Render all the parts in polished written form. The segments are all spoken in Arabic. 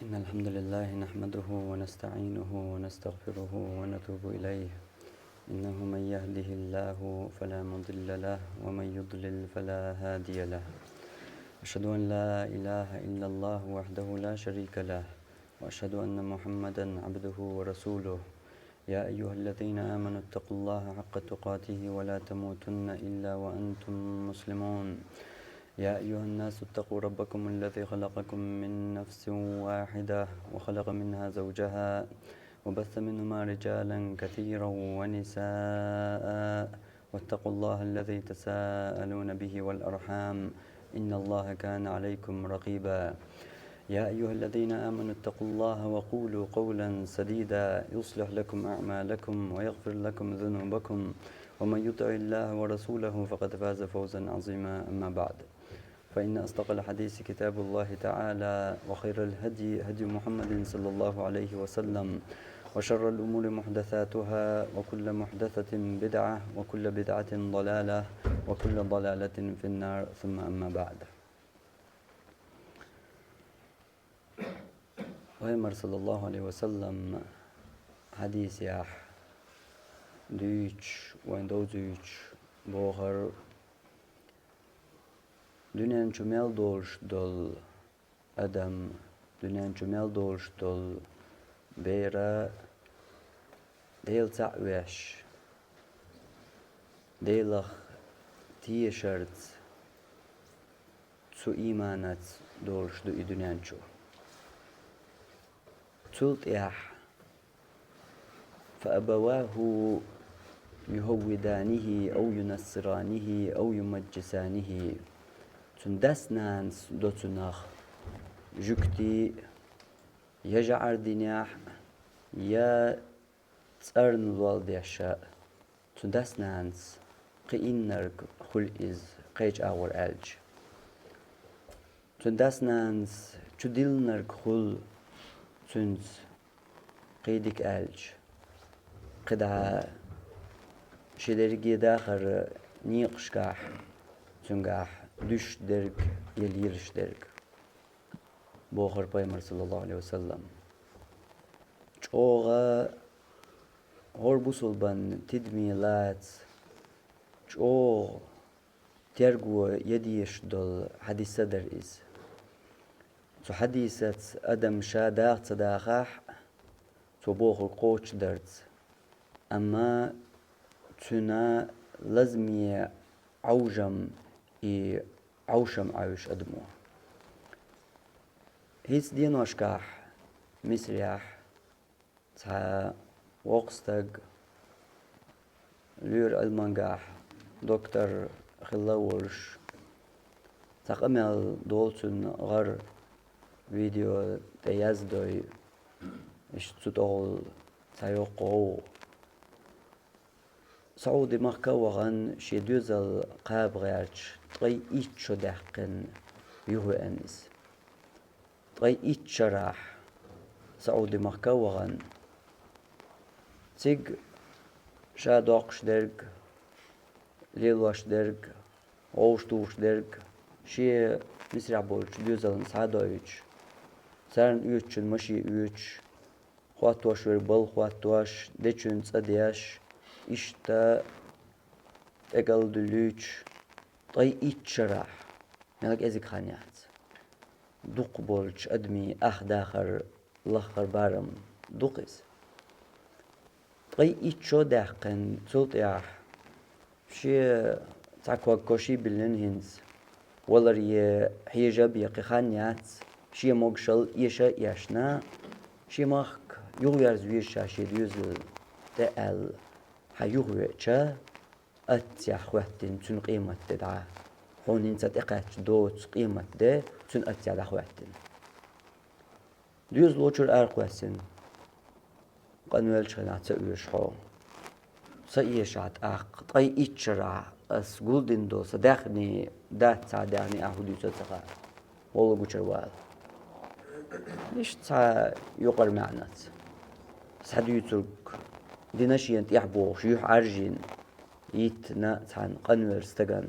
إن الحمد لله نحمده ونستعينه ونستغفره ونتوب إليه. إنه من يهده الله فلا مضل له ومن يضلل فلا هادي له. أشهد أن لا إله إلا الله وحده لا شريك له، وأشهد أن محمدا عبده ورسوله. يا أيها الذين آمنوا اتقوا الله حق تقاته ولا تموتن إلا وأنتم مسلمون. يا أيها الناس اتقوا ربكم الذي خلقكم من نفس واحدة وخلق منها زوجها وبث منهما رجالا كثيرا ونساء، واتقوا الله الذي تساءلون به والأرحام إن الله كان عليكم رقيبا. يا أيها الذين آمنوا اتقوا الله وقولوا قولا سديدا يصلح لكم أعمالكم ويغفر لكم ذنوبكم، ومن يطع الله ورسوله فقد فاز فوزا عظيما. أما بعد، فإن أصدق الحديث كتاب الله تعالى، وخير الهدي هدي محمد صلى الله عليه وسلم، وشر الأمور محدثاتها، وكل محدثة بدعة، وكل بدعة ضلالة، وكل ضلالة في النار. ثم أما بعد. Peygamber sallallahu aleyhi ve sellem hadis yah düç ve düç boğar dünen çumel dolş dol adam dünen çumel dolş dol bera del ta'wesh delach t-shirt zu imanat dolş du dünen çu تلطيح فأبواه يهودانه أو ينصرانه أو يمجسانه تندسنانس دوتناخ جكتي يجعر دنياح يا تسرن والديشا تندسنانس قينرك خل إز قيج أور ألج تندسنانس تدلنرك خل تنز قيدك ألج قدع شدرجي داخر نيقشكاح تنجاح düş derg yeliriş derg بوخر Peygamber sallallahu aleyhi ve sellem çoğa horbusulban tidmilat çoğ tergu yediş dol hadise der iz تو حديثة أدم شاداق تداخح تبوخ القوش درت أما تنا لازمي عوجم عوشم عيش أدمو هيس دين وشكاح مسريح تا وقستق لير المنجاح دكتور خلاورش تقمل دولتن غر video de yazdoy اشتطول سيقو سعودي مخكوغن شيدوزل قاب غيرش طي إيتشو دحقن يهو أنس طي إيتشراح سعودي مخكوغن تيج شادوقش درج ليلوش درج أوشتوش درج شي مسرع بولش دوزلن سادويتش سرن üç maşı üç خواتوش وربل خواتوش دچون صدياش işte egal dülüç طي إتشراح ملك أزيك خانيات دوق بولش أدمي داخر لخر بارم دوقس طي إتشو داقن تلت ياح شي تعكوا كوشي بالنهنز ولا ري حيجاب يقي خانيات شي موغشل يشا يشنا شي مخ يغير زويشا شي ديوزل تقل حيغويتشا أتيا خواتين تن قيمة تدعا هونين تتقاتش دوت قيمة ده تن أتيا دخواتين ديوزل وچر أرقواتين قنوال شغنات سأويشحو سأيشات أق طي إتشرع أس قولدين دو صداخني دات سعداني أهودي تتقا والله بوچر وال ليش تا يقر معنات سحد يترك ديناشيان يحبوش يح عرجين يتنا تان قنور استغن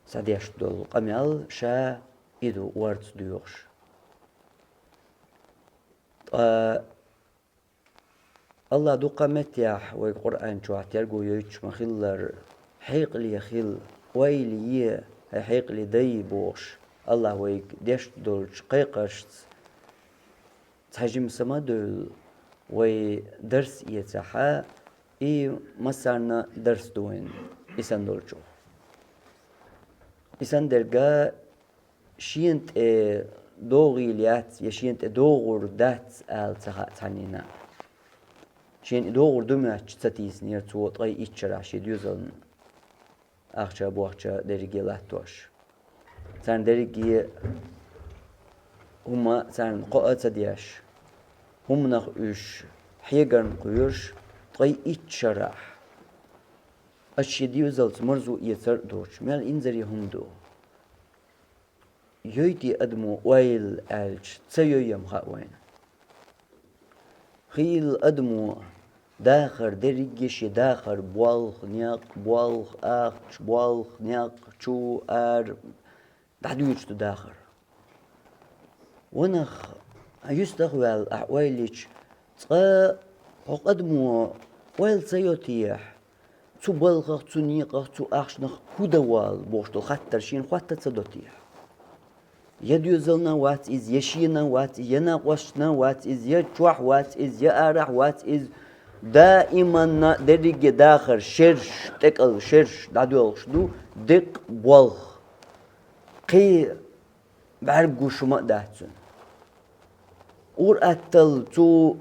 سديش دول قميل شا إدو ورد ديوش الله دو قامت يح والقرآن شو احتيارجو يجش مخيلر حيق لي خيل ويلي حيق لي دي بوش الله ويك ديش دولش قيقش تحجم سمادل ودرس يتحا مثلا درس دوين إسان دولشو إسان درجا شينت دوغي ليات يشينت دوغور دات تعنينا شين دوغور دمنا تستيس نير تو طي إتشرع شي ديوزن أخشى بوخشى درجي لاتوش سان درجي هما سان قاعد دياش هم نخش حيجرن قيرش طي إتشرع أشي ديوزل مرزو يسر دوش مال إنزري هم دو يوتي أدمو ويل ألج تسيو يم خاوين خيل أدمو داخر دريجيش داخر بوالخ نياق بوالخ أخش بوالخ نياق شو بعدوش داخر ونخ يستغوال أحواليش تقا أدمو ويل سيوتيح تو بلغ تو نيقه تو أخشنخ كودوال بوشتو خطر شين خطر تصدوتيح يديوزلنا وات إز يشينا وات يناقوشنا وات إز يجوح وات إز يأرح وات إز دائما دريج داخر شرش تقل شرش دادوالش دو دق بولغ قي بعرقو شما داتسون اور أتل تو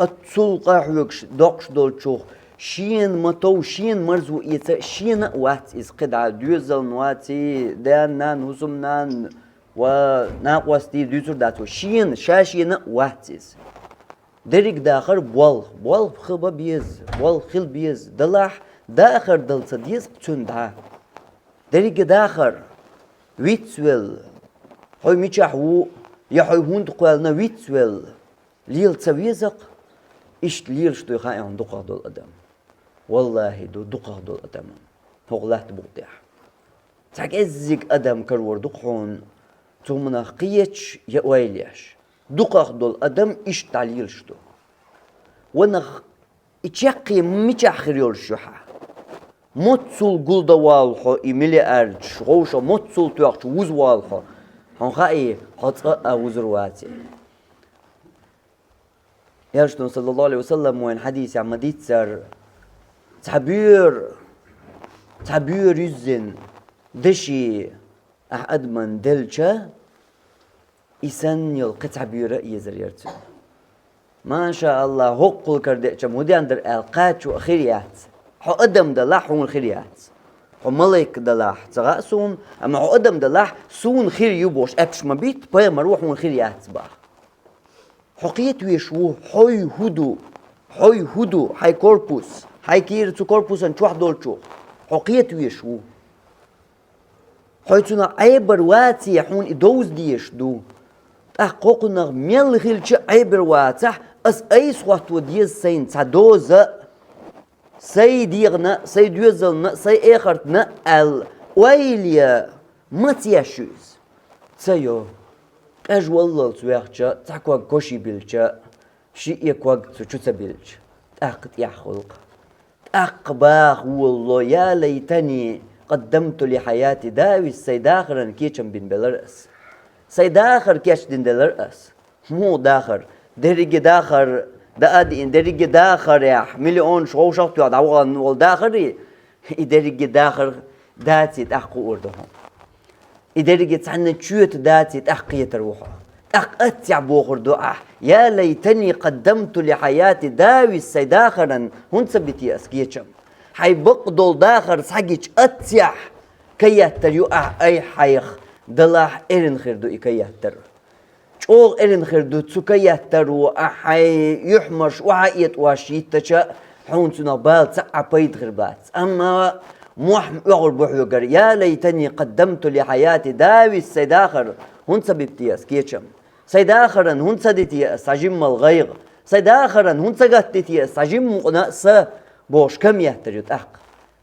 أتسول قاحوكش دوقش دولشوخ شين متو شين مرزو يتا شين وات إز قدع ديوزل نواتي دان نان هسم نان وناقوستي ديوزر داتو شين شاشين وات إز دريك داخر بوالغ خبا بيز بوالغ خل بيز دلاح داخر دلتا ديز تون دا دريك داخر ويتسويل هاي ميشاحو يحوي هوند قوالنا ويتسويل ليل تسويزق إشت ليل شتو يخاي عن دقاق دول أدم والله دقاق دول أدم هغلات بوضيح تاك إزيك أدم كرور دقحون تومنا قيتش يأويليش دقاق دول أدم إشت ليل شتو ونخ إتشاقي ميشاخر يول شوحا موتسول قلدا والخو إميلي أرج غوشا موتسول توقش وز والخو هنخاي حطقا وزرواتي يرشدون صلى الله عليه وسلم وين حديث عم ديتسر تعبير يزن دشي أدمن دلشة إسان يلقى تعبير يزر يرتون ما شاء الله هقل كردئة مودي عندر ألقات وأخيريات حو أدم دلاح هون خيريات حو ملك دلاح تغاسون أما حو أدم دلاح سون خير يبوش أكش مبيت بايا مروح هون خيريات با حقيت ويشوه حوي هدو حي كوربوس حي كير تو كوربوس أن تروح دول شو حقيت ويشوه حي تنا عبر واتي يحون إدوز ديش دو أحققنا ميل خيلش عبر واتح أس أي صوت وديز سين تعدوز سي ديغنا سي ديوزلنا سي إخرتنا ويليا ما تيشوز سيو أجوال الزواج تحكوا كوشي بيلش شيء يكوا تشوت بيلش أقد يخلق أقباح والله يا ليتني قدمت لحياتي داوي السيداخر كيشم بين بلرأس سيداخر كيش دين بلرأس مو داخر درجة داخر دادي درجة داخر يا مليون شو شفت يا دعوان والداخري درجة داخر داتي تحكوا أردهم إدرجة عنا تشوت داتي تحقية روحه أتيع بوخر دعاء يا ليتني قدمت لحياتي داوي السيداخرا هون سبتي أسكيتشم حي بقدل داخر سحقيش أتيع كي يهتر يقع أي حيخ دلاح إرن خردو إكي يهتر شوغ إرن خردو تسكي يهتر وحي يحمش وحيت واشيت تشا حون سنبال تسعى بيت غربات أما يغل بحيوغر يا ليتني قدمت لحياتي داوي السيداخر هون سببتي أسكيتشم سيداخرا هون سدتي أسعجم الغيغ سيداخرا هون سقتتي أسعجم مقناس بوش كم يهتريت أحق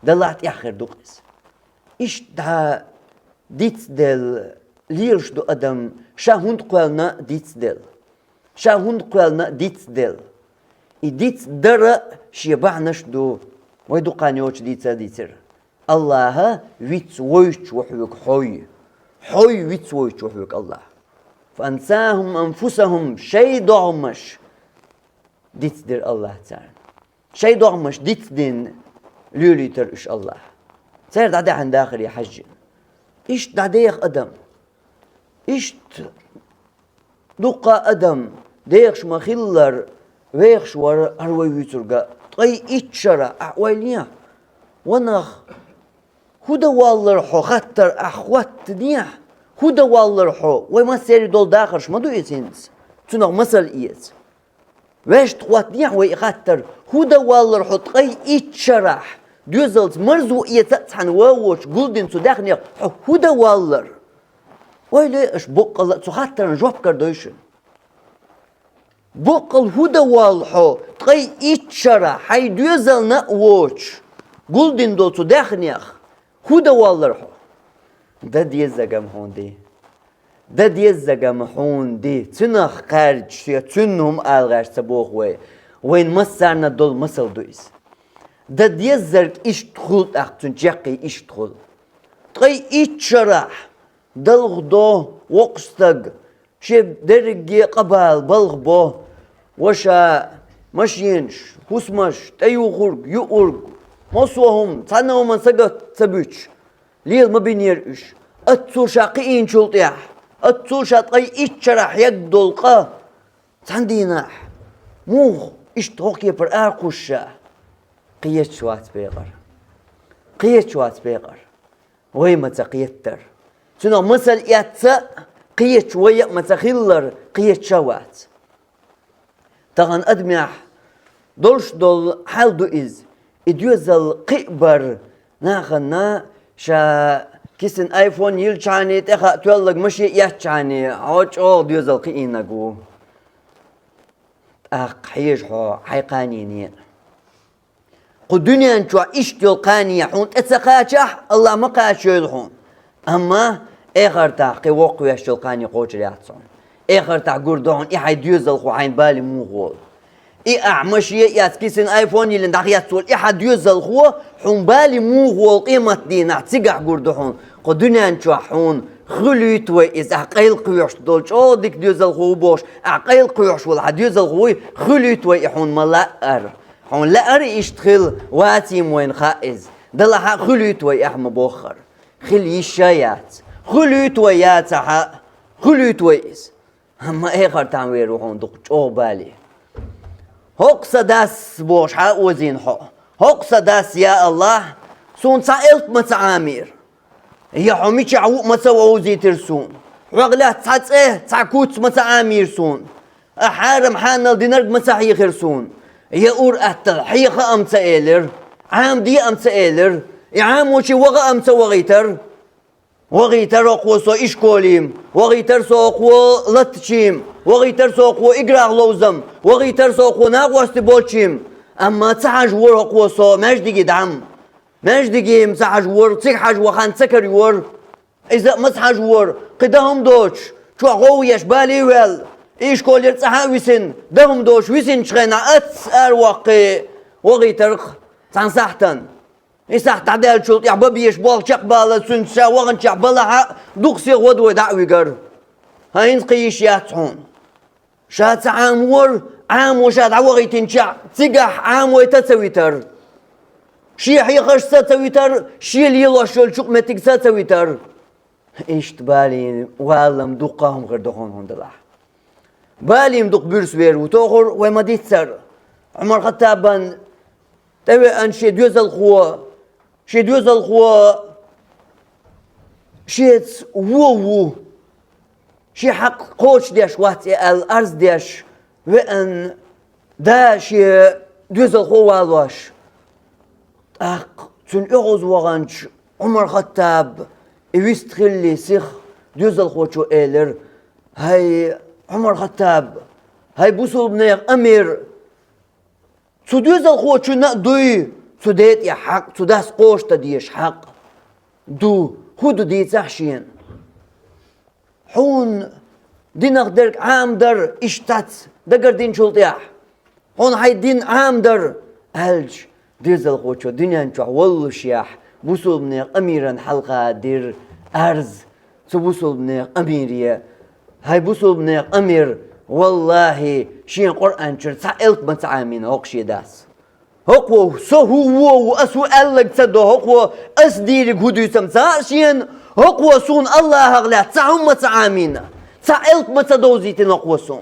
دلعت يحخر دوقس إيش دا ديتس دل ليرش دو أدم شا هون تقوالنا ديتس دل شاهون قلنا ديت دل إديت درا شيبعناش دو ويدو قانيوش ديتا ديتر الله ويت ويش وحوك حوي ويت ويش وحوك الله فأنساهم أنفسهم شيء ضعمش ديت در الله تعالى شيء ضعمش ديت دين لولي ترش الله سير دعدي عن داخل يا حج إيش دعديخ أدم إيش دقة أدم ديخش مخلر ويخش ور أروي ويترجع طي إتشرا أحواليا ونخ هدا والله حو خطر أخوات دنيا هدا والله حو وما سيري دول داخلش ما دو يتنس تنو مثل إيت ويش تقوات دنيا ويخطر هدا والله حو طي إتشرا دوزلت مرزو إيتاتحن ووش قلدين سوداخني هدا والله ويلي إش بقى تخطر نجوب كردوشن بقى الهدى والحو تقي إتشرا حي دوزل نقوش قلدين دول سوداخنيخ هدى والحو ده ديزاقا محون دي ده ديزاقا محون دي تنخ خارج شيا تنهم آلغاش سبوخ وين مسارنا دول مسل دويس ده ديزاق إش تخلط أختون جاقي إش تخل تقي إتشرا دلغدو وقستق شيب درقي قبال بلغبو وشا مشينش هسمش تيوغرق يؤرق مصوهم تانو من سقط سبوش ليل ما بينيرش اتسول شاقيين شلطيح اتسول شاقي اتشرح يقدلقا تانديناح موغ اشتوكي بر اقوشا قيت شوات بيغر ويما تقيتر سنو مثل ياتسا قيت شوية متخلر قيت شوات طبعا أدمع دولش دول حال دو إز إديوزل قبر ناخنا شا كيسن آيفون يلشاني تخا تولق مشي يحشاني عوش ديوزل قيناقو حيش حو حيقانيني قو دنيا انشو اشتيو القاني حون اتساقاتح الله مقاشو يلحون أما إخر تاقي وقو يشتيو القاني قوش رياتسون إخر تاع قردون إحي ديوزل خو عين بالي مو غول أعمش ياسكيسن آيفون يلين داخيات سول إحي ديوزل خو حون بالي مو غول قيمة دينا تسيقع قردون قدنيا انشو حون خليت وإز أقيل قيوش دولش ديك ديوزل خو بوش أقيل قيوش والها ديوزل خوي خليت وإحون ملأر حون لأر يشتخل واتيم وين خائز دلها خليت وإحم بوخر خلي الشايات خليت ويات خليت وإز أما إخر تعمير وحون دقشو بالي هقصة داس بوش حق وزين هقصة داس يا الله سون سائلت متعامير هي حميش عوق متووزي ترسون وغلا تعكوت متعامير سون أحارم حان الدينار مساحي خرسون هي أور أهتل حيخة أم تأيلر عام دي أم تأيلر عام وشي وغا أم توغيتر وغيتر أقوى سو إشكوليم وغيتر سو أقوى لتشيم وغيتر سو أقوى إقراغ لوزم وغيتر سو أقوى ناقوست بولشيم أما تحاج ور أقوى سو ماجدقي دعم ماجدقي مسحاج ور تحاج وخان سكر ور إذا مسحاج ور قدهم دوش شو غويش بالي ويل إشكولير تحاويسن دهم دوش ويسن شغينا أتسأر واقي وغيتر تنصحتن إسح تعدل شلط يعببيش بال شقبالة سنسا وغن شقبالة دوقسي غدوة دعوي قر هين قيش ياتحون شات عام ور عام وشات عوغيتين شع تقح عام ويتسويتر شي حيخش ستسويتر شي ليلو شل شق متك ستسويتر إيش تبالي والله مدقهم غير دخون هندلاح بالي مدق بيرس بير وتوخر وما ديتسر عمر خطابا تبي أن شي دوزل خوا شي دوزل خوا شيت وو شي حق قوش ديش واتي الأرز ديش وأن دا شي دوزل خوا والواش تون إغوز وغانش عمر خطاب إيست خلي سيخ دوزل خوا شو إيلر هاي عمر خطاب هاي بوصل بنيغ أمير تو دوزل خوا شو نقدوي تو ديت يا حق تو داس قوش تديش حق دو خودو ديت سحشين حون دينك درك عام در اشتات دقر دين شلطيح هون هاي دين عام در هلج ديزل خوشو دنيا نشوح والله شياح بوصل بنيق أميرا حلقة دير أرز بوصل بنيق أميرية هاي بوصل بنيق أمير والله شين قرآن شر سألت من تعامين هوك شي داس هوكو سو هو أسو ألق تدو هوكو أسديرك هدو يسمسا شين هوكو سون الله أغلا تعهم ما تعامين سألت ما تدوزيتين هوكو سون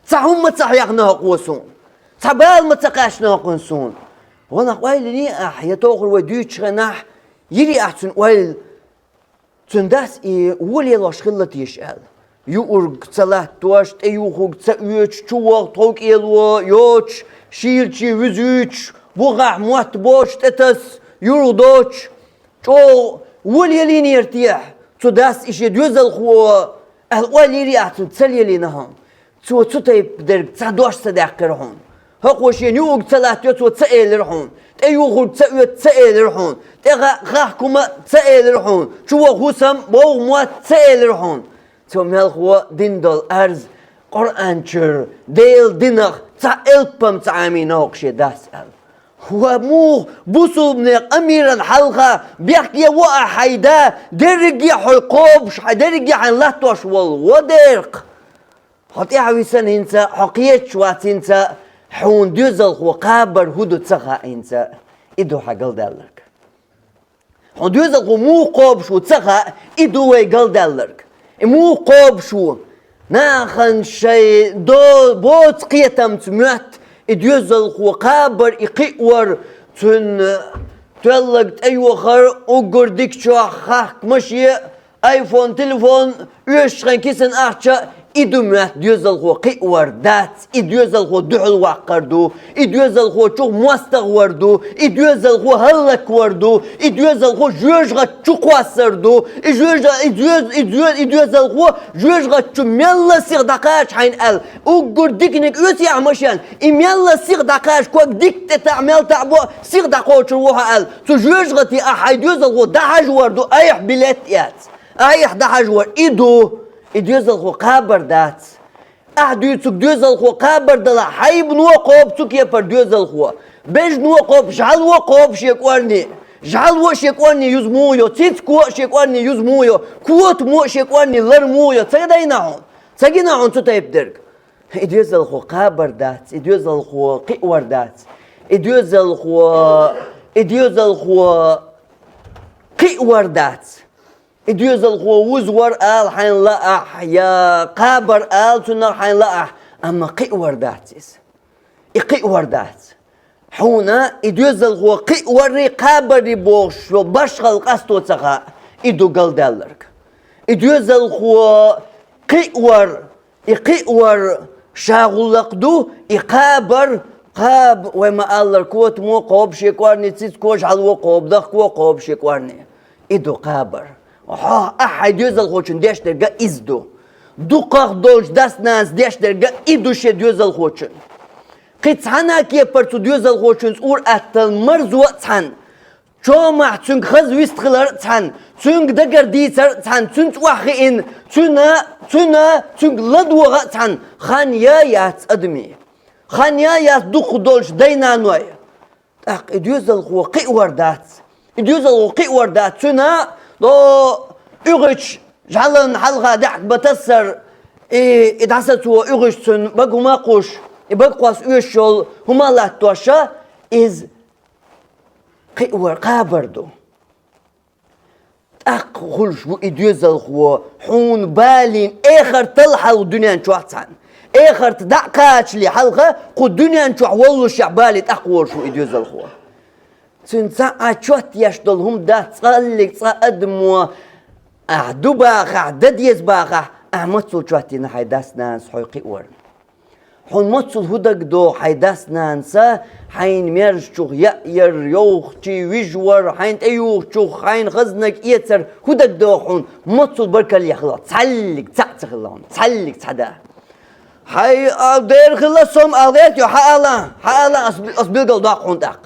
تعهم ما تعيقنا هوكو سون تعبال ما تقاشنا هوكو سون وانا قويل لي يتوغر وديوش غناح يري أحسن قويل تنداس ولي الله شخلة يشأل يورق صلاة تواشت أيوخوك تسأيوش تشوغ توك إلو يوش شيلشي وزيوش بوغع موات بوش تتس يوردوش شو ولي لين يرتيح تنداس إشي دوزل خو قويل يري أحسن تسلي لي نهم تسوتيب درب تسادوش صداقرهم هقوشين يوغ صلاة يوتو تسأل رحون أيوخوك تسأل رحون غاحكما تسأل رحون شو غوسم بوغ موات تسأل رحون توم هالخوا دين دول أرز قرآن شر ديل دينخ تسأل بم تعامين هوكشي داسأل هو مو بوصل من أميرا حلقة بيحكي وقع حيدا درجي حقوبش درجي عن لا توشول ودرق حطي عويسان انت حقيت شوات انت حون دوزل وقابر هدو تسخى انت إدو حقل دالك حون دوزل مو قوبش وتسخى إدو ويقل دالك مو قوبشو ناخن شي دو بوت قيتم تموت إدوزل وقابر إقيور تولقت أيوة خر أقر ديك شو خاك مشي آيفون تلفون يشغن كيسن أحشا إدو مات ديوزل خو قيور دات إدوزل خو دحل وقردو إدوزل خو شو موستغ وردو إدوزل خو هلك وردو إدوزل خو جوجغا شو قواسردو إدوزل خو جوجغا شو ميلا سيغ دقاش حين ال أقر ديكنك يوسي عمشان إميلا سيغ دقاش كوك ديك تتعمل تعبو سيغ دقاش روحا ال سو جوجغا تي أحا إدوزل خو دحج وردو أيح بلاتيات أيح دحج ورد إدوزل خو قابر دات أحدو تسوك دوزل خو قابر دلا حيب نوقوب تسوك يبر دوزل خو بيج نوقوب جعل وقوب شيكواني جعل وشيكواني يزمويو تيتكو شيكواني يزمويو كوت مو شيكواني لرمويو تساقدينا هون تساقينا هون تتايب درك إدوزل خو قابر دات إدوزل خو قيور دات إدوزل خو قيور دات إدوزل خو وزور آل حين لأح يا قابر آل تنر حين لأح أما قيور داتس قيور دات حونا إدوزل خو قيور قابر بوش بشغل قصتو تسخا إدو قل دالرك إدوزل خو قيور شاغلق دو قابر قاب وما ألر كوت مو قوب شيكوارني تسيس كوش حلو قوب دخ كو قوب شيكوارني إدو قابر أحد يوزل خوشن ديش درجة إزدو دوقاق دولش داس ناس ديش درجة إدو شد يوزل خوشن قيتحانا كي برسو يوزل خوشن سور أتل مرزو تحن شو محتسونك خز ويستخلر تحن تسونك دقر ديتر تحن تسونك واخئين تسونك لدوغة تحن خان يايات أدمي خان يايات دوق دولش دينا نوي يوزل خو قيور دات يوزل خو قيور دات تسونا لو يغش جعلن حلقة دعك بتسر إدعستوا يغشتن بقوا ما قوش بقواس يشول هما لا توشا إز قيور قابردو خلش وإديوزل خو حون بالين آخر تلحل الدنيا نشوحتان آخر تدعكاتش لي حلقة قو الدنيا نشوح والله شعبالي تأقور شو إديوزل خو تنسى أشوت يشتلهم ده تصلق تصدموا أعدو باخ أعدد يزباخ أحمد شوتينا حيداس نانس حيقي ورن حون متصل هدك دو حيداس نانسا حين ميرج شوخ يأير يوخ تي ويجور حين أيوخ شوخ حين خزنك يتر هدك دو حون متصل بركة اللي يخلط تصلق تخلون تصلق تصدا حي دير خلصهم أغذيت يو حالا أصبيل قلداق حون تاق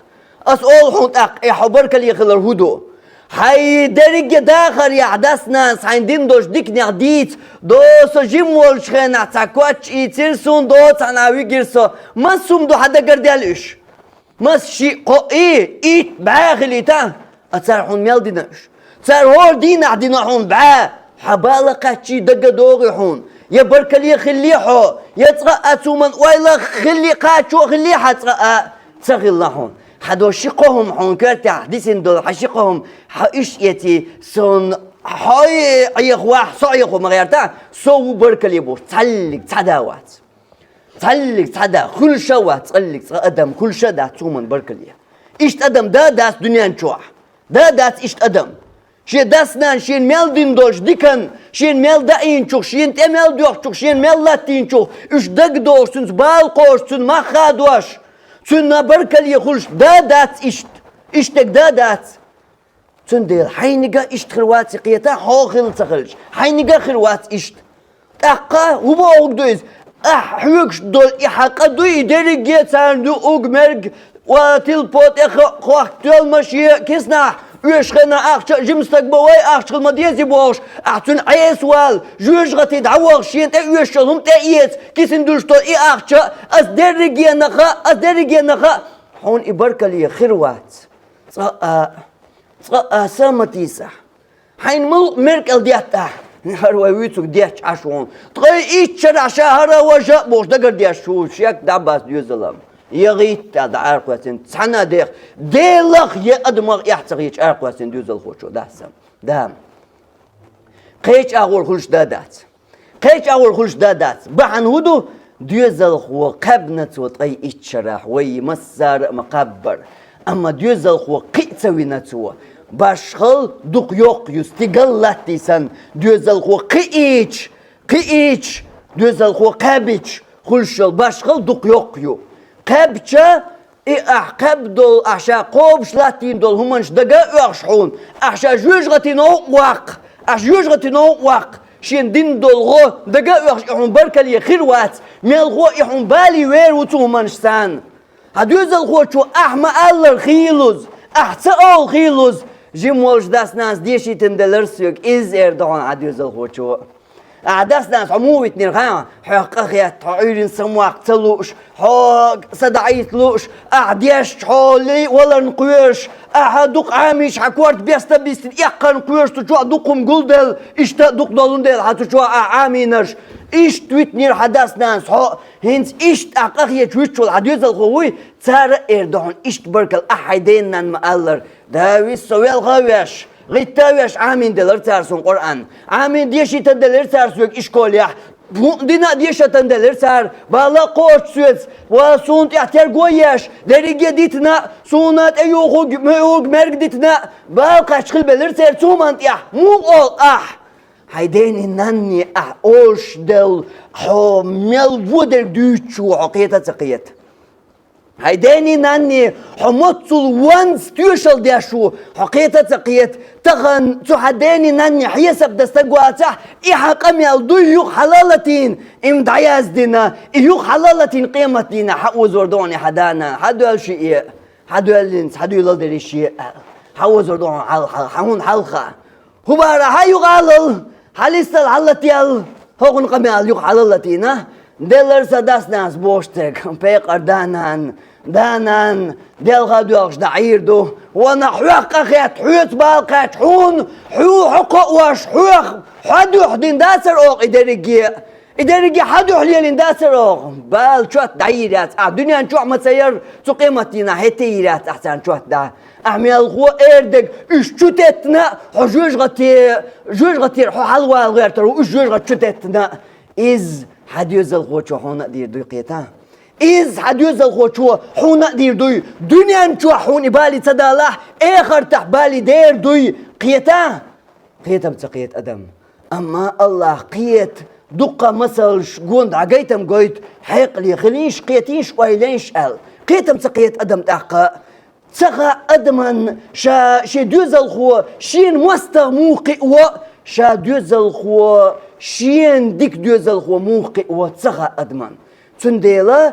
أسأل حون تاق حبرك اللي يخلر هدو حي درجة داخل يحدث ناس عندين دوش ديك نعديت دوس جيم والشخين اعتاكواتش يترسون دوت انا ويجرسو ما سوم دو حدا قردالش ما شي قوي ايت بعاغلي تا اتسارحون ميال ديناش تسار هور دين عدينا حون بعا حبالقة شي دقا دوغي حون يا بركلي خليحو يترقى تومن ويلا خلي قاتشو خلي حترقى تسغي الله حون حدو شقهم حون كرتا حديثين دول حشقهم حايش يتي سون حاي يخواح صعيخو مغيرتا سو بركلي بوش تسلق تداوات تسلق تدا كل شوات تسلق ادم كل شدا تومن بركلي ايش ادم دا داس دنيا نشوح دا داس ايش ادم شي داسنان شين ميل دين دوش ديكن شين ميل داين چوخ شين تمل دوخ چوخ شين ميل لاتين چوخ اش دق دوش سنس بال قوش سن ما خادوش سن بركلي خلش دا دات اشتك دا دات سن دير حينقا اشت خروات قيتا حوخل تخلش حينقا خروات اشت اقا وبوغ دويز حوكش دول احاقا دوي دريجي تاندو اوغ مرق وتلبوت اخوخ تول ماشي كسنا ويش خنا اخش جمستك بواي اخش خل مديزي بوش احتن عيسوال جوج غتي دعوغ شين تا ويش لهم تا ايت كيسن دوشتو اي اخش از درجي نخا حون ابركلي خروات سامتيسا حين مرك الدياتا هروا ويتسك دياتش عشون تغي ايت شرع شهر وجا بوش دقر دياش شو شيك دعباس ديوزلم يغيت دعار قواسين تسحنا ديخ ديلخ يأدمغ يحتغيش عار قواسين ديوزل خوشو داسم دام قيش اغول خلش دادات بحن هدو ديوزل خو قبنت وطي ايت شرح وي مسار مقبر اما ديوزل خو قيتسوي نتو باشخل دوق يوق يستيقلاتي سن ديوزل خو قيتش ديوزل خو قابيتش خلشل باشخل دوق يوق يو قبچه احقب دول احشا قوبش لاتين دول همانش دقا احشحون احشا جوج غتي نوق شين دين دول غو دقا احشحون بركلي خيروات ميل غو احون بالي وير وتو همانش سان هدوز الغو شو احما الر خيلوز احتا اول خيلوز جيم والش داس ناس ديشي تندلرسيوك از اردوان هدوز الغو شو أحداث ناس عمومي تنير حق أخيات عيرين سمواق تلوش حق صدعيت لوش أحديش حولي ولا نقويش أحدوق عاميش حكوارت بيستا بيستن إيقا نقويش تجوع دوقهم قلدل إشتا دوق دولون ديل حتجوع عامينش إشت ويتنير حداث ناس هنس إشت أخيات ويتشو الحديث الخوي تارا إردوهن إشت بركل أحيدين نان مألر داوي سويل غاويش غيتاويش عامين دلر تارسون قرآن عامين ديشي تندلر تارسوك إشكوليح دينا ديشا تندلر تار بالا قوش سويت وسونت احتر قويش دريجي ديتنا سونات ايوغوغ مرق ديتنا باقا شخل بلر تار سومانت مو قول هيديني ناني اوش دل حو ميل ودر دوچو حقيقة تقيت هيديني ناني حموتسول وانس تيوشل ديشو حقيقة تقيت تغن تحديني ناني حيسب دستقواتح إيحا قميال دو يوخ حلالتين دعياز دينا يوخ حلالتين قيمة دينا حقو زردوني حدانا حدو الشيء حدو اللينس حدو يلدري الشيء حقو زردون حون حلقة هبارا حيو غالل حليستل حلتيال هون قميال يوخ حلالتين دلر سداس ناس بوشتك بيقر دانان دل غادوش دعيردو وانا حوق اخيات حوت بالقات حو حقوق واش حوق حدو حدين داسر اوق ادريجي حدو حليلين داسر اوق بال شوت دعيرات دنيا نشوع مسير تو قيمتنا هتيرات احسن شوت دا احمي الغو اردك اش شتتنا جوج غتير حلوه غير ترو جوج غتشتتنا از حديوز الغوچو حونا دير دوي قيتا إز حديوز الغوچو حونا دير دوي دنيا نشو حوني بالي تدالاح اخر تحبالي دير دوي قيتا بتقيت أدم أما الله قيت دقة مثل شقوند عقيتم قويت حيق لي خليش قيتينش ويلينش قيتم تقيت أدم تحقا تسقى أدما شا ديوز الغو شين موستغ موقع شا ديوز الغو شين ديك ديوزل خو موقع وتسخى أدمان تنديل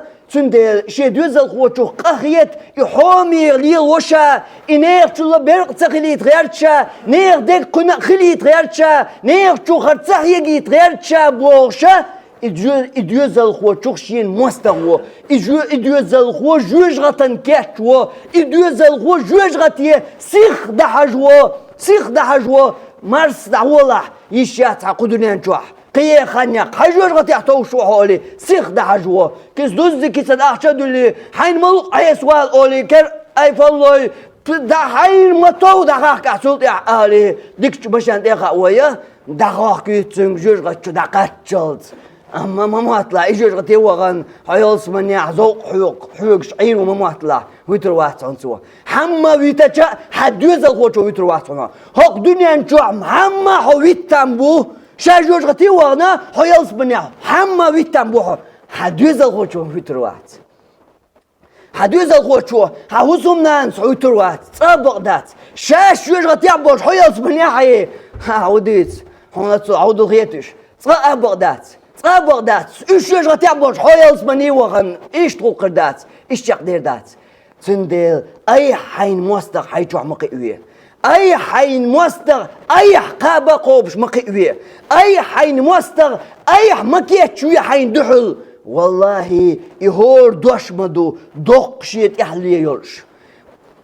شي دوزل خوتو قخيت يحومي ليل وشا إنير تلا برق تخلي تغيرتشا نير ديك قنا خلي تغيرتشا نير تو خرطح يجي تغيرتشا بورشا إدوزل خوتو شين مستغو إدوزل خو جوج غتن كاتو إدوزل خو جوج غتيه سيخ دحجو مارس دعوله يشات عقدنا نجوح قيه خانيق حجوج غتيحتو شو حولي سيخ دحجو كيس دوز كيس دحشد اللي حين ملق أي سؤال أولي كر أي فالله دا حين متو دحاك عسولت يا أهلي ديك بشان ديخا ويا دحاك يتسنج جوج غتشو دقاتشلت أما ما أطلع إيجوج غتي وغن حيالس من يعزوق حيوق شعير وما أطلع ويتر واسعون سوا حما ويتجا حدوز الخوش ويتر واسعون هق دنيا نجوع حما حويت تنبو شاجوج غتي وغنا حيالس من يعزوق حما ويت تنبو حدوز الخوش ويتر واسع حدوز الخوش حوسهم نانس ويتر واسع صابق دات شاش جوج غتي عبوش حيالس من يعي عوديت هنا عود الخيتش صابق دات أبغدات إيش يجري تعبوش حيالس مني وغن إيش تقول دات إيش يقدر دات تندل أي حين مستق حيجوع مقيوية أي حين مستق أي قابة قوبش مقيوية أي حين مستق أي مكيت شوية حين دحل والله يهور دوش مدو دوق شيت يحلي يلش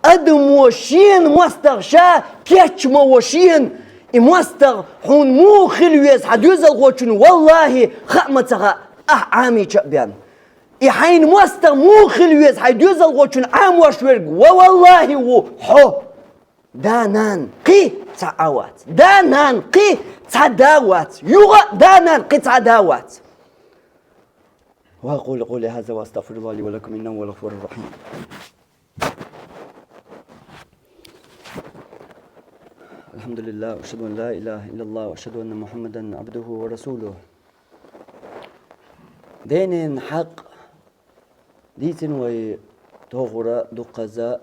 أدم وشين مستق شا كيتش موشين إمواستغ حون مو خلويس حدوز الغوشن والله خأمتها عامي شأبيان إحين مواستغ مو خلويس حدوز الغوشن عام وشورق والله وحو دانان قي تعاوات دانان قي تعداوات يغا دانان قي تعداوات وأقول قولي هذا وأستغفر الله لي ولكم إنه هو الغفور الرحيم الحمد لله وأشهد أن لا إله إلا الله وأشهد أن محمدا عبده ورسوله دين حق ديتن وي تغرى دقزاء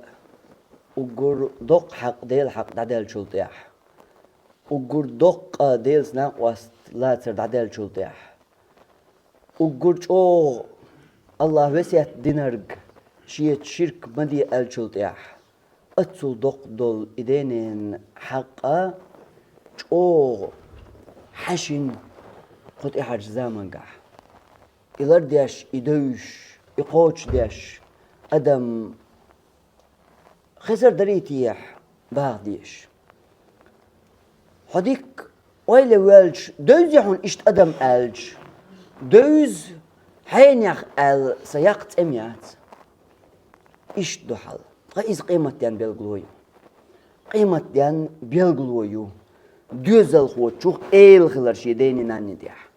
وقر دق حق ديل حق دعدال شلطيح وقر دق ديل سناق واست لا تر دعدال شلطيح وقر جو الله وسيت دينرق شيت شرك مدي ال شلطيح أتصل دق دول إدينين حقا جو حشن قد إحاج زامن قح إلار ديش إدوش إقوش ديش أدم خسر دريتيح باغ ديش حديك ويلي ويلش دوز يحون إشت أدم ألج دوز حين يخ أل سياقت أميات إشت دحل قيس قيمة ديان بيلغلويو قيمة ديان بيلغلويو دوزل خوتشوخ إيل خلر شيديني ناني ديح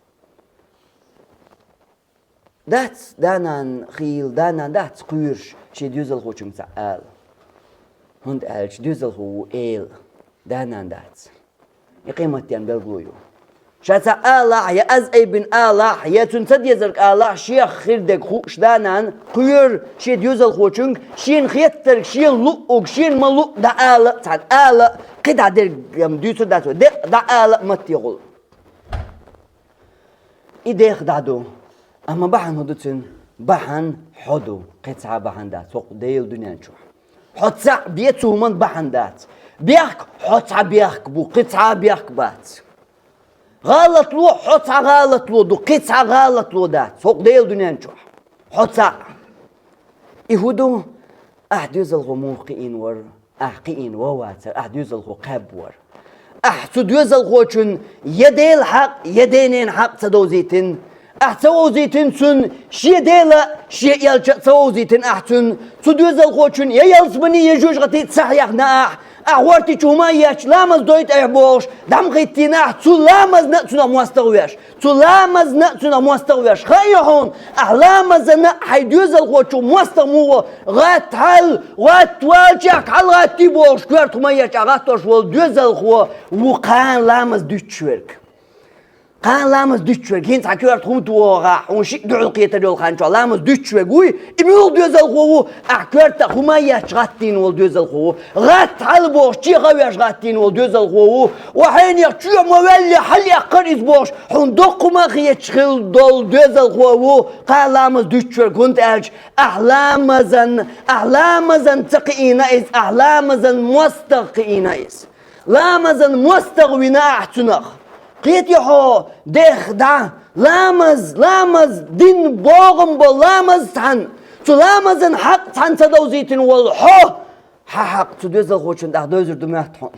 داتس دانان خيل دانان داتس قيرش شي دوزل خوتشوخ سأل هند ألش دوزل خو إيل دانان داتس قيمة ديان بيلغلويو شاتا آلاح يا أزأي بن آلاح يا تنسد يزرق آلاح شيخ خيردك خوش دانان قير شي ديوزل خوشنك شين خيترك شين لؤك شين ملؤ دا آلا تعال آلا قد عدر يم ديوسو داتو دا آلا متيغل إيديخ دادو أما بحن هدوتن بحن حدو قطعة بحن دات سوق ديل دنيا نشوح حطسع بيتو من بحن دات بيحك حطسع بيحك بو قطعة بيحك بات غلط لو حطها غلط لو دو قطعة غلط لو دات سوق ديل دنيا نشوح حطها يهودو أحدوز الغموقين ور أحقين وواتر أحدوز الغقاب ور أحسدوز الغوشن يديل حق يدينين حق تدوزيتن أحتوزيتن سن شي ديلا شي يلش توزيتن أحتن تدوز الغوشن يلزمني يجوج غتي تصحيح ناح أحورتي شو ياش لامز دويت أحبوش دم غيتينا تلامز نأتنا مواستغويش تلامز نأتنا مواستغويش خيهون أحلامز نأ حيدوز الغوشو مواستغمو غات حل غات والجاك حل غات تيبوش كوارت ما ياش أغاتوش والدوز الغو وقان لامز دوت شويرك قال لامز دشوي كين ساكيرت هم توغا ونشيك دعو القيتة دول خانشو لامز دشوي قوي إميول دوز الخو أكرت خما يشغتين والدوز الخو غات حلبوش تي غوي يشغتين والدوز الخو وحين يخشوا مولي حل يقرز بوش حندق ما خيتشغل دول دوز الخو قال لامز دشوي كنت أج أحلامزن تقينا إز أحلامزن مستقينا إز لامزن مستغوينا أحتنخ قيت يحو ديخ دا لامز دين بوغم بو لامز تان تو لامزن حق تان تدوزيتن والحو حق تدوز الخوشن دا دوزر دمياتهم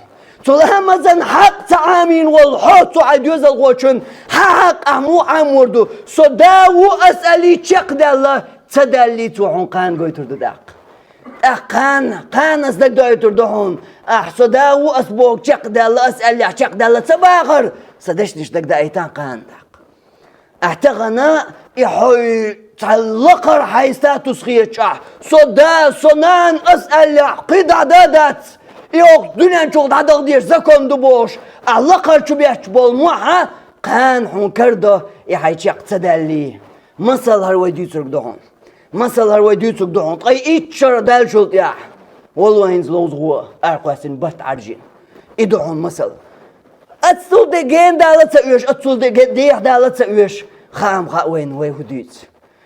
تو لامزن حق تعامين والحو تو عدوز الخوشن حق أمو عموردو سو داو أسألي تشق دالله تدالي تو عنقان قويتر داق قان أصدق دويتر دهون أحسداو أسبوك تشق دالله أسألي تشق دالله تباغر صدشتش دق دايتان قاندق احتغنا يحوي تعلقر حيستا تسخية شح صدا صنان أسأل قيد عدادات يوك دنيا نشوغ عدق ديش زكون دبوش علقر شو بيحش بالموحة قان حون كرده يحي تشيق تدالي مصل هروي ديوترك دهون مصل هروي ديوترك دهون طي إتشار دال شلط يح والله ينزلوز هو أرقاسين بات عرجين إدهون مصل أتصل دقين دالت سأويش أتصل دقيح دالت سأويش خام وين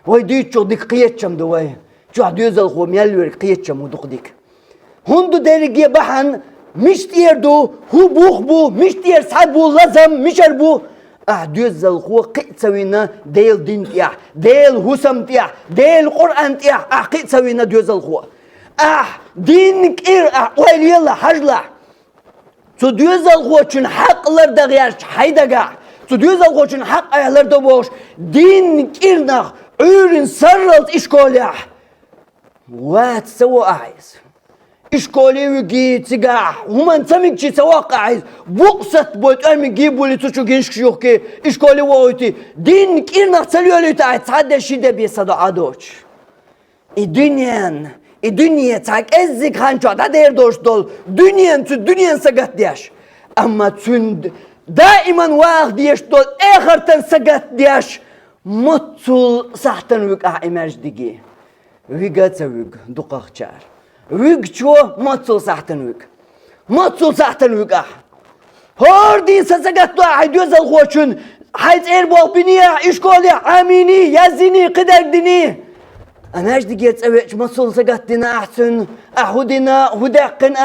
وي ديت شو ديك قيت شم دوي شو عديوز الخو ميالوري قيت شم ودق ديك هندو ديرجي بحن مش تيردو هو بو مش تير سعبو لازم مشر بو عديوز الخو قيت سوينا ديل دين تيح ديل هسم تيح ديل قرآن تيح قيت سوينا ديوز الخو دينك ويل يلا حجلة تو ديوز الخو چون حق لرد غيرش حيدقع تو ديوز الخو چون حق ايهلرد بوش دين كيرنخ عورن سرلت إشكوليح وات سوا عايز إشكولي ويجي تجاه هما نسميك شي سواق عايز بقصت بوت أمي جيبوا لي تشو جنش شوكي إشكولي ووتي دين كيرنخ تسليولي تعي تصدق شي ده بيصدق عدوش الدنيا تاك ازيك هانشو دا دير دوش دول دنيا سقط دياش اما تند دائما واخ دياش دول اخر تن سقط دياش مطل صحتن ويك اماج ديجي ويقات ويك دقاق شعر ويك شو مطل صحتن ويك هور دين سقط دو عيدوز الخوشن حيث ايربو بنيا اشكولي عاميني يزيني قدر ديني أنا أجدي جيت أبيش مصول سقطنا أحسن أحودنا هدقن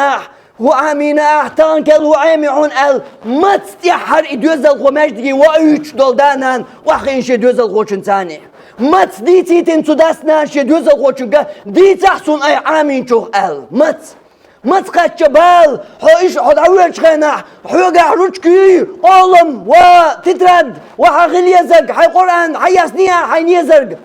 هو عامينا تانكل هو عامعون ما تستيحر إدوزل خو مجدي وأيش دولدانان وحين شدوزل خوشن ثاني ما تديتي تنسداسنا شدوزل خوشن دي تحسن أي عامين شوخ ما تقات شبال حيش حد عويش خينا حيوقع رجكي قولم وتترد وحغل يزق حي قرآن حي يسنيا حي يزرق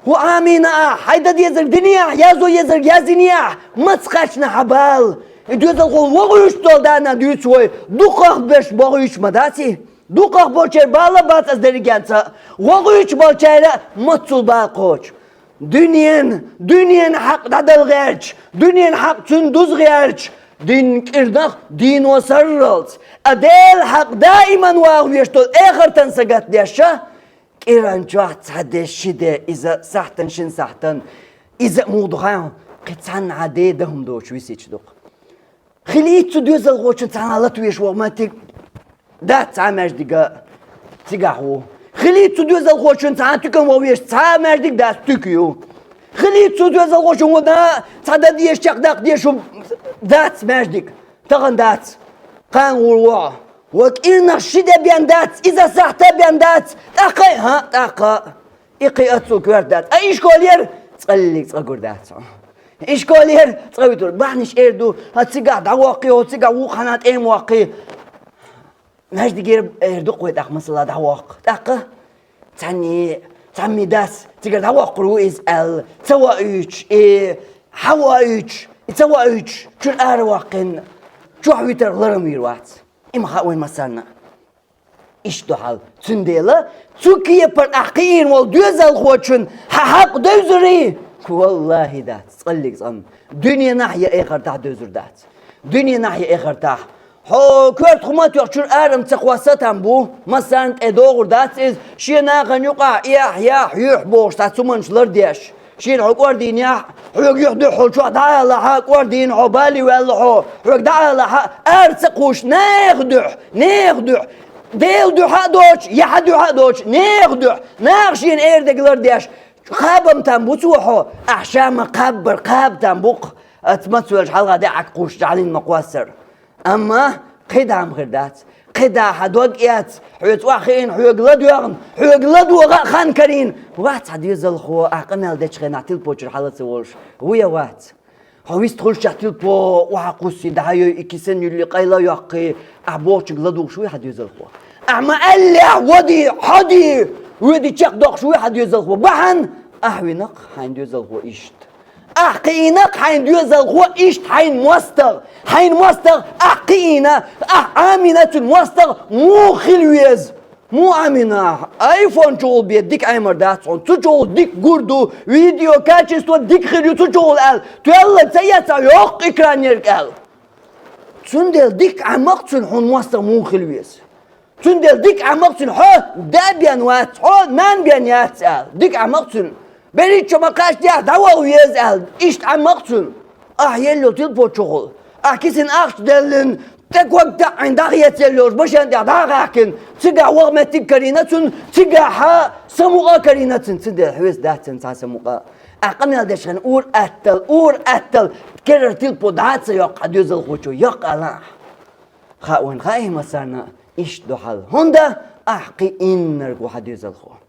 هو آمين حيدا يزرق دنيا يازو يزرق يازينيا ما تسخشنا حبال دوز الخول وغيش دولدانا دوشوي دوقاق بش بغيش مداسي دوقاق بوشير بالا بات از دريجانسا وغيش بوشير متصل باقوش دنيا حق دادل غيرش دنيا حق تندوز غيرش دين كردخ دين وسرلت أديل حق دائما واغويش دول اخر تنسقات ديشا إيران جوات هذا الشدة إذا سحتن شن سحتن إذا موضوعهم قطعن عديدهم دوش ويسيج دوق خليت تدوز الغوشن تعالى تويش وما تك دات عماش دقا تقاهو خليت تدوز الغوشن تعالى تكن وويش تعالى ماش دق دات تكيو خليت تدوز الغوشن ودا تعالى ديش تقدق ديشو دات ماش دق تغن دات قان والوا وكإلنا الشدة بيندات إذا سحتا بيندات تاقا إقي أتسوك وردات أي إشكولير تقليك تقول دات إشكولير تقول دول بعنش إردو هتسيقع دواقي وتسيقع وقنات إيم واقي ماش دقير إردو قوي تاق مثلا دواق تاقا تعني داس تقول دواق رويز توايش حوايش توايش شو الأرواقين شو حويتر غلرمير وات إما خاوين مسارنا إيش دحال تنديلا تركيا بر أحقين والدوزل خوشن حق دوزري والله دات صليك صم دنيا ناحية آخر تاع دوزر دات دنيا ناحية آخر تاع كرت خمات يقشر أرم تقوساتهم بو مثلا ادور دات إز شي ناقن يقع يح بوش تاتسومنش لرديش شين عقور دين يح حق يحدو حول شو دعا لها عقور دين عبالي والحو حق دعا لها أرتقوش ناخدح ديل دو حدوش يحدو حدوش ناخدح ناخشين ايردك لرديش خابم تنبوتوحو أحشام قاب تنبوق اتمثل حلقة دعك قوش جعلين مقوسر أما قدام غردات قدا حدوق إيات حيوت واخين حيوق لدوغن حيوق لدوغ خان كرين وات حديز الخو أقمال ديش خين عتيل بوچر حالة سوولش ويا وات هويست خلش عتيل بو وحقوسي دعايو إكيسن يلي قيلا يقي أعبوش لدوغ شوي حديز الخو أما ألع ودي حدي ودي تشق دوغ شوي حديز الخو بحن أحوينق حين ديز الخو إشت أحقينك حين ديوز الغو إشت حين موستغ أحقينا آمنة موستغ مو خلويز مو آمنة آيفون جول بيديك أيمر داتسون تجول ديك قردو فيديو كاتشستو ديك خليو تجول أل تيلا تيتا يوق إكران يرك تندل ديك عمقتن حون موستغ مو خلويز تندل ديك عمقتن حو دابيان وات حو نان بيان يات ديك عمقتن بری شما قاش دیا دوا ویز ایشت عمقتن یلو تلپو شغل کسین اخش دلن تقوق دعين داغية اللوج بشان داغاكن تقع وغمتي كرينة تقع سموغا كرينة تندل حويس داتن تا سموغا أقمنا داشان اور أتل كرر تلبو دات سيوق عديوز الخوشو يوق ألاح خاوين خايه مسارنا إيش دوحل هندا أحقي إنرقو عديوز الخو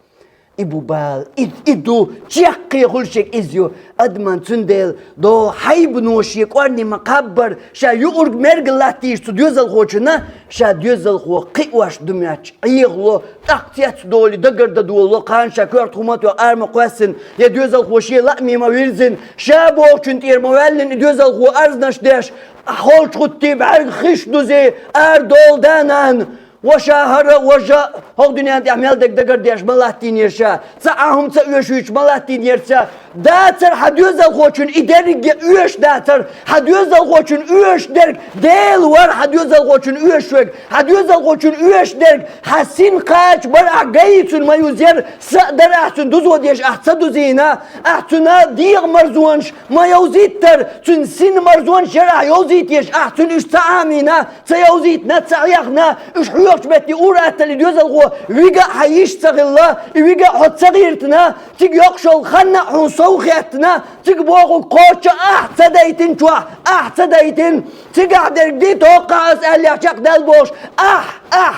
إبو بال إدو تشيقي غلشك إزيو أدمان تندل دو حيب نوشيك وارني مقبر شا يورق مرقلاتيش تديوز الخوشنا شا ديوز الخو قيواش دمياتش عيغلو تقتيات دولي دقر دولو قان شا كورت خماتو أرم قواسن يا ديوز الخوشي لأمي مويرزن شا بوغشن تير موالن ديوز الخو أرزنش داش أخول شخطي بعرق خش دوزي أردول دانان وشاهر وجا هو دنيا دي عمل دقر ديش ملاتين يرشا ساهم تأيش ملاتين يرشا داتر حديوز الخوشن إدارج يش داتر حديوز الخوشن يش درج ديل ور حديوز الخوشن يش وق حديوز الخوشن يش درج حسين قاش برع جيتون ما يوزير سقدر أحسن دوزو ديش أحسن دوزينا أحسنا ديغ مرزونش ما يوزيتر تنسين مرزونش شرع يوزيتيش أحسن إش تعامينا سيوزيتنا تسعيقنا إش حيوش بتي أورات اللي دوز الخو ويجا حيشتغل الله ويجا حط صغيرتنا تيجي يقشل خنا حنصوخيتنا تيجي بوقو قوتش أحسديتن شوا أحسديتن تيجي عدر دي توقع أسأل يا شاق دالبوش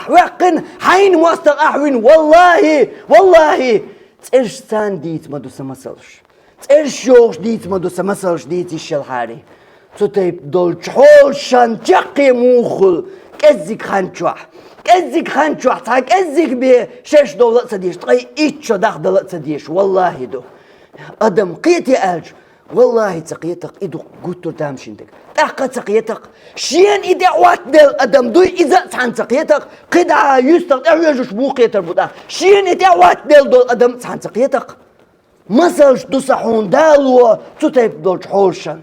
وقن حين موستق وين والله ترش سان ديت ما دوسا مسلش ترش يوش ديت ما دوسا مسلش ديت الشلحاري تطيب دول حول شان تقي موخل كزيك خانشوا تاك كزيك بشش دولار سديش تغي إيتشو داخل دولار سديش والله دو أدم قيتي ألج والله تقيتك إدو قوتو تامشينتك تحقا تقيتك شين إدي عوات دل أدم دوي إذا تحن تقيتك قدعا يستق أعيجوش بوقيتر بودا شين إدي عوات دل دول أدم تحن تقيتك مسلش دو صحون دالو تطيب دولش حولشن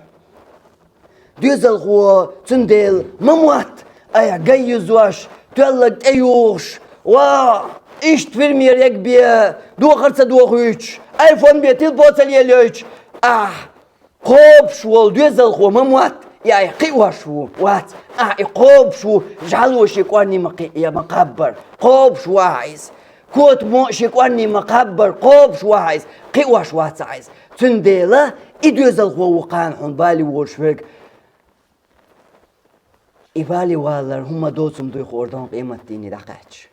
ديزل هو تندل مموات أيا جيزواش تولد أيوش إيش تفرمير يكبي دو خرصة دو خويش آيفون بيتيل بوصل يليش قوب شو ديزل هو مموات يا قيوة شو وات قوب شو جعلوا شيكواني يا مقبر قوب شو عايز كوت مو شيكواني مقبر قوب شو عايز قيوة شو عايز تنديلا إديزل هو وقان حن بالي وشفق إبالي والر هم دوسم دوي خوردان قيمة ديني دقاتش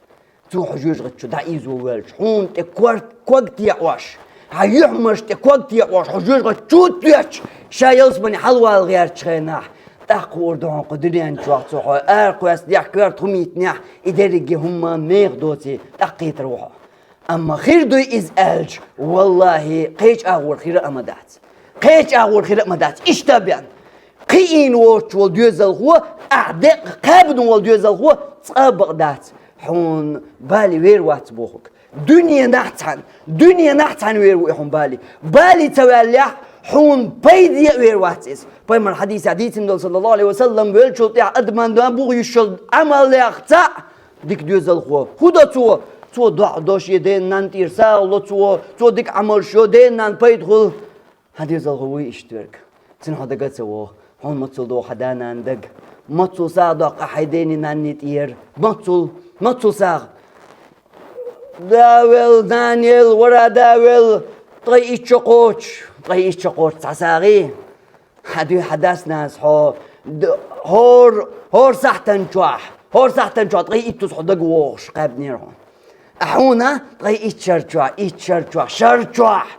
تو حجوج غتشو دعيز ووالش حون تكوكت يعواش هيحمش تكوكت يعواش حجوج غتشو تيش شايلس بني حلوة الغير تشخيناح تاقوردان قدرين شوق صحو قواس ديح كوارت هميتناح إدارجي هما ميغ دوتي تقيت روحو أما خير دوي إز ألج والله قيش أغور خير أمدات إيش تابعن قيين وش والديوز الغو أعداء قابن والديوز الغو تقابق دات حون بالي وير وات بوخك دنيا نحتان وير ويحون بالي تواليح حون بيدي ويرواتس بيمر حديث صلى الله عليه وسلم بيقول شو تيع أدمان دام بوغي شو عمل يختع ديك دوز الخو هدا تو دوش يدين نانتير سال تو ديك عمل شو دين نان بيدخل حديث الخو يشترك تن هذا قد سوى هون متصل دو حدانا عندك متصل صادق أحدين نانيتير متصل صاغ داول دانيال ورا داول طريق تشقوش تعساغي حداس ناس هور سحتن شواح طريق تصحدق ووش قاب نيرهم أحونا طريق شرشواح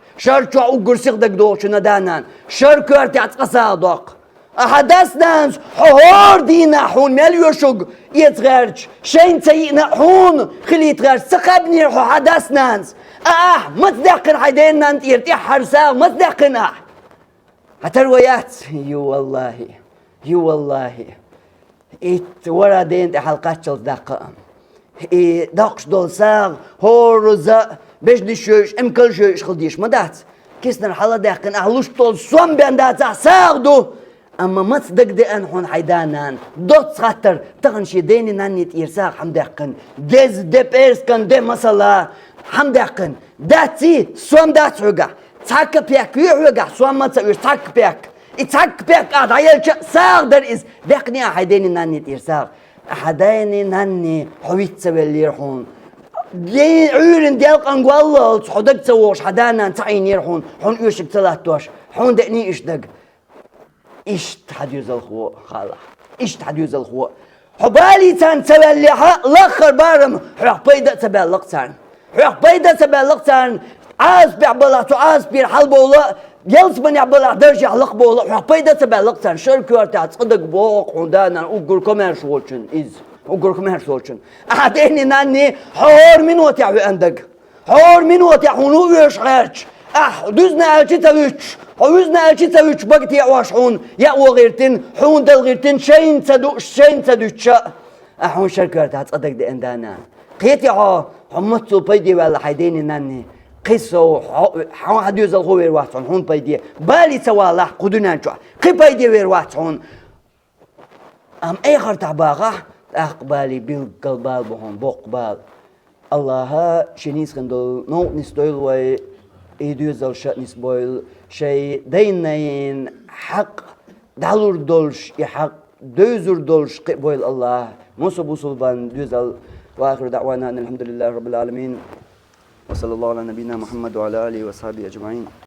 وقرسيق دق دوش ندانان شركرتي عتقصادق أحداث ناس هور دينا حون مليوشوق يتغرج شين تينا حون خلي يتغرج سقبني رحو حداث ناس ما تدقن حيدين نانت يرتيح حرسا ما تدقن حتى الروايات يو والله ورا دين حلقات شل دقائم دقش دول ساغ هورزا بيش دي شوش كل شوش خلديش مدات كيسنا الحالة دقن أهلوش طول سوام بيندات ساغ دو أما ما تصدق دي أن حون حيدانان دوت خاطر تغنشي ديني ناني تيرساق حمدقن ديز دي بيرسكن دي مسلا حمدقن داتي سوام دات حقا تاك بيك يحقا سوام ما تسويش تاك بيك قاد عيال ساق در إز دقني حيديني ناني تيرساق حديني ناني حويت سوي اللي يرحون دين عيرن ديالقن قوالل حدق تسووش حدانان تعين يرحون حون يوشك تلاتوش حون دقني إشدق إشت حديوز الخوة خاله إشت حديوز الخوة حبالي تان تبليحة لخر بارم حيق بيدا تبلغتان عاز بيعبلاتو عاز بيرحل بولا يلس من يعبلات درجة حلق بولا حيق بيدا تبلغتان شركو ارتاع صدق بوق عندنا وقر كمان شوشن أحديني ناني حور من وتعوي عندك حور من وتعونو يشغرش دوزنا ألشي تاويش بقت يعواش حون يأوى غيرتين حون دل غيرتين شين تدوشا حون شركرتها تصدق دي اندانا قيتي حمتو بيدي ولا حيديني ناني قيسو حون حديوز الغو ويرواتون حون بيدي بالي سوالا قدونا نشوح قي بيدي ويرواتون أي خرطع باغا أقبالي بالقلبال بهم بوقبال الله شنيس خندل نو نستويل وي إيديوزل شأنيس بويل شيء دينين حق دالور دولش يحق دوزر دولش قبويل الله موسى بوصلبان دوزل وآخر دعوانا أن الحمد لله رب العالمين وصلى الله على نبينا محمد وعلى آله وصحبه أجمعين.